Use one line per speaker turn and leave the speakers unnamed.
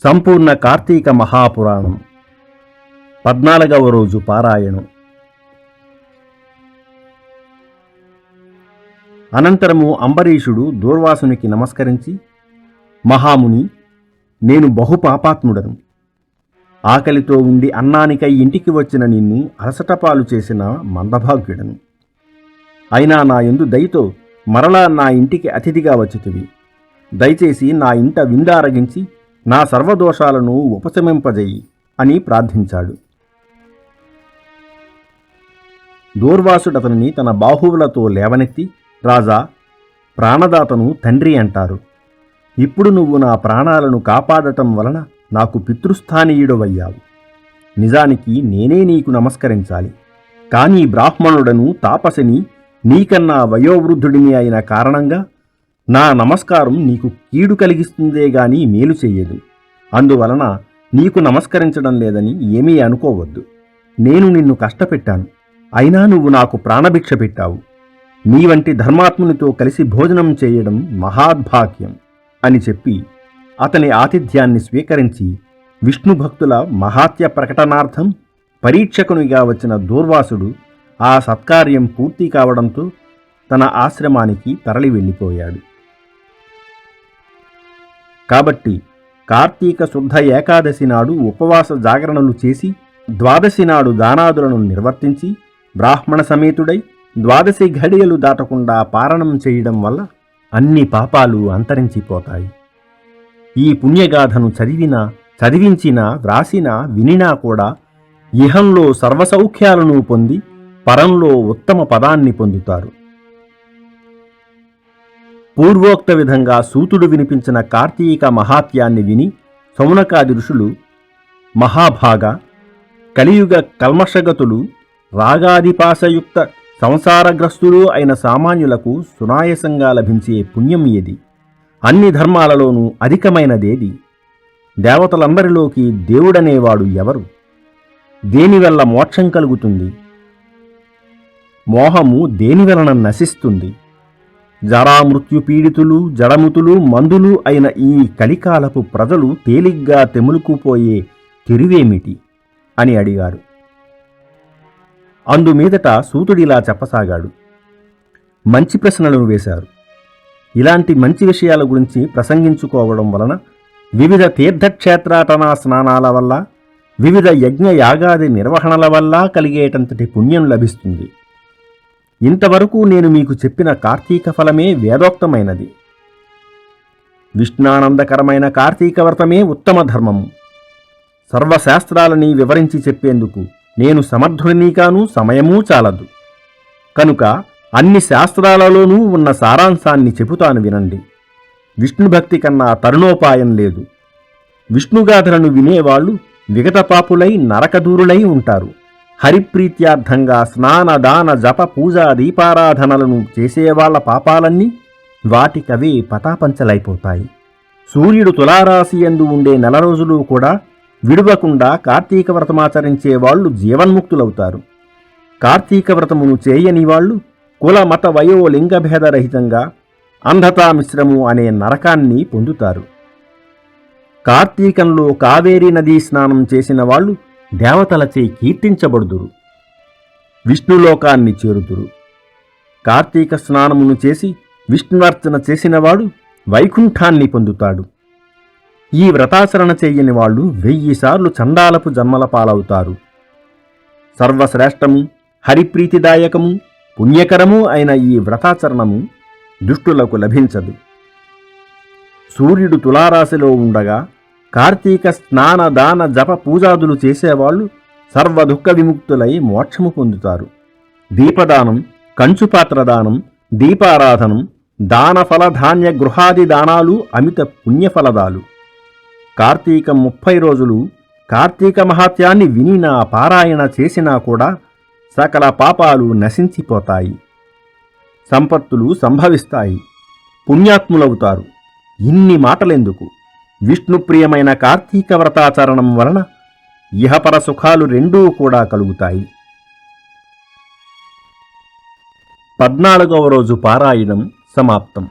సంపూర్ణ కార్తీక మహాపురాణం 14వ రోజు పారాయణం. అనంతరము అంబరీషుడు దూర్వాసునికి నమస్కరించి, మహాముని, నేను బహుపాపాత్ముడను. ఆకలితో ఉండి అన్నానికై ఇంటికి వచ్చిన నిన్ను అలసటపాలు చేసిన మందభాగ్యుడను. అయినా నా యందు దయతో మరలా నా ఇంటికి అతిథిగా వచ్చితివి. దయచేసి నా ఇంట విందారగించి నా సర్వదోషాలను ఉపశమింపజేయి అని ప్రార్థించాడు. దూర్వాసుడతనిని తన బాహువులతో లేవనెత్తి, రాజా, ప్రాణదాతను తండ్రి అంటారు. ఇప్పుడు నువ్వు నా ప్రాణాలను కాపాడటం వలన నాకు పితృస్థానీయుడవయ్యావు. నిజానికి నేనే నీకు నమస్కరించాలి. కానీ బ్రాహ్మణుడను తాపసిని నీకన్నా వయోవృద్ధుడిని అయిన కారణంగా నా నమస్కారం నీకు కీడు కలిగిస్తుందే గాని మేలు చెయ్యదు. అందువలన నీకు నమస్కరించడం లేదని ఏమీ అనుకోవద్దు. నేను నిన్ను కష్టపెట్టాను, అయినా నువ్వు నాకు ప్రాణభిక్ష పెట్టావు. నీ వంటి ధర్మాత్మునితో కలిసి భోజనం చేయడం మహాద్భాగ్యం అని చెప్పి అతని ఆతిథ్యాన్ని స్వీకరించి విష్ణుభక్తుల మహాత్య ప్రకటనార్థం పరీక్షకునిగా వచ్చిన దూర్వాసుడు ఆ సత్కార్యం పూర్తి కావడంతో తన ఆశ్రమానికి తరలి వెళ్ళిపోయాడు. కాబట్టి కార్తీక శుద్ధ ఏకాదశి నాడు ఉపవాస జాగరణలు చేసి ద్వాదశి నాడు దానాదులను నిర్వర్తించి బ్రాహ్మణ సమేతుడై ద్వాదశి ఘడియలు దాటకుండా పారణం చేయడం వల్ల అన్ని పాపాలు అంతరించిపోతాయి. ఈ పుణ్యగాథను చదివించినా వ్రాసినా వినినా కూడా ఇహంలో సర్వసౌఖ్యాలను పొంది పరంలో ఉత్తమ పదాన్ని పొందుతారు. పూర్వోక్త విధంగా సూతుడు వినిపించిన కార్తీక మహాత్యాన్ని విని సౌనకాది ఋషులు, మహాభాగ, కలియుగ కల్మషగతులు, రాగాదిపాశయుక్త సంసారగ్రస్తులు అయిన సామాన్యులకు సునాయసంగా లభించే పుణ్యం ఏది? అన్ని ధర్మాలలోనూ అధికమైనదేది? దేవతలందరిలోకి దేవుడనేవాడు ఎవరు? దేనివల్ల మోక్షం కలుగుతుంది? మోహము దేనివలన నశిస్తుంది? జరామృత్యు పీడితులు, జడముతులు, మందులు అయిన ఈ కలికాలపు ప్రజలు తేలిగ్గా తెములుకుపోయే తెరువేమిటి అని అడిగారు. అందుమీదట సూతుడిలా చెప్పసాగాడు. మంచి ప్రశ్నలను వేశారు. ఇలాంటి మంచి విషయాల గురించి ప్రసంగించుకోవడం వలన వివిధ తీర్థక్షేత్రాటనా స్నానాల వల్ల, వివిధ యజ్ఞ యాగాది నిర్వహణల వల్ల కలిగేటంతటి పుణ్యం లభిస్తుంది. ఇంతవరకు నేను మీకు చెప్పిన కార్తీక ఫలమే వేదోక్తమైనది. విష్ణానందకరమైన కార్తీక వ్రతమే ఉత్తమ ధర్మము. సర్వశాస్త్రాలని వివరించి చెప్పేందుకు నేను సమర్థుడిని కాను, సమయమూ చాలదు. కనుక అన్ని శాస్త్రాలలోనూ ఉన్న సారాంశాన్ని చెబుతాను వినండి. విష్ణుభక్తి కన్నా తరుణోపాయం లేదు. విష్ణుగాథలను వినేవాళ్లు విగతపాపులై నరకదూరులై ఉంటారు. హరిప్రీత్యార్థంగా స్నాన, దాన, జప, పూజ, దీపారాధనలను చేసేవాళ్ల పాపాలన్నీ వాటికవే పటాపంచలైపోతాయి. సూర్యుడు తులారాశి యందు ఉండే 4 రోజులు కూడా విడువకుండా కార్తీక వ్రతమాచరించే వాళ్లు జీవన్ముక్తులవుతారు. కార్తీక వ్రతమును చేయని వాళ్లు కుల, మత, వయో, లింగభేదరహితంగా అంధతామిశ్రము అనే నరకాన్ని పొందుతారు. కార్తీకంలో కావేరీ నదీ స్నానం చేసిన వాళ్లు దేవతలచే కీర్తించబడుదురు, విష్ణులోకాన్ని చేరుదురు. కార్తీక స్నానమును చేసి విష్ణువర్చన చేసినవాడు వైకుంఠాన్ని పొందుతాడు. ఈ వ్రతాచరణ చెయ్యని వాళ్ళు 1000 సార్లు చండాలపు జన్మల పాలవుతారు. సర్వశ్రేష్టము, హరిప్రీతిదాయకము, పుణ్యకరము అయిన ఈ వ్రతాచరణము దుష్టులకు లభించదు. సూర్యుడు తులారాశిలో ఉండగా కార్తీక స్నాన, దాన, జప, పూజాదులు చేసేవాళ్లు సర్వదుఃఖ విముక్తులై మోక్షము పొందుతారు. దీపదానం, కంచుపాత్రదానం, దీపారాధనం, దానఫల ధాన్య గృహాది దానాలు అమిత పుణ్యఫలదాలు. కార్తీక 30 రోజులు కార్తీక మహాత్యాన్ని వినినా, పారాయణ చేసినా కూడా సకల పాపాలు నశించిపోతాయి. సంపత్తులు సంభవిస్తాయి. పుణ్యాత్ములవుతారు. ఇన్ని మాటలెందుకు? విష్ణుప్రియమైన కార్తీక వ్రతాచరణం వలన ఇహపర సుఖాలు రెండూ కూడా కలుగుతాయి. 14వ రోజు పారాయణం సమాప్తం.